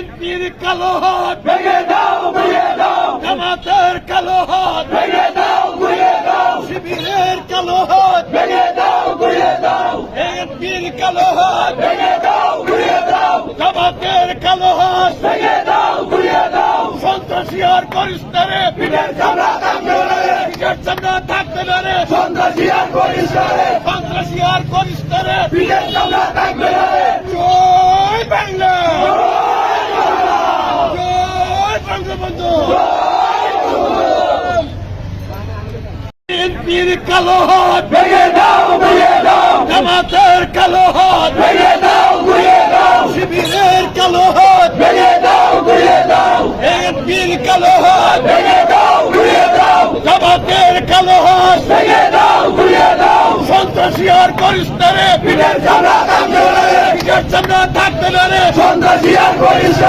বিএনপির কালো হাত ভেঙে দাও, গুঁড়িয়ে দাও, জামাতের কালো হাত ভেঙে দাও, গুঁড়িয়ে দাও, শিবিরের কালো হাত ভেঙে দাও, গুঁড়িয়ে দাও, বিএনপির কালো হাত ভেঙে দাও, গুঁড়িয়ে দাও, জামাতের কালো হাত ভেঙে দাও, গুঁড়িয়ে দাও, সন্ত্রাসী আর করিস না রে পিঠের চামড়া থাকবে না রে, পিঠের চামড়া থাকবে না রে সন্ত্রাসী আর করিস না রে, সন্ত্রাসী আর করিস না রে পিঠের চামড়া থাকবে না রে, জয় বাংলা জয় বঙ্গবন্ধু বিএনপির কালো হাত ভেঙে দাও, গুঁড়িয়ে দাও, জামাতের কালো হাত ভেঙে দাও, গুঁড়িয়ে দাও, শিবিরের কালো হাত ভেঙে দাও, গুঁড়িয়ে দাও, বিএনপির কালো হাত ভেঙে দাও, গুঁড়িয়ে দাও, জামাতের কালো হাত ভেঙে দাও, গুঁড়িয়ে দাও, সন্ত্রাসী আর করিস না রে পিঠের চামড়া থাকবে না রে, পিঠের চামড়া থাকবে না রে সন্ত্রাসী আর করিস না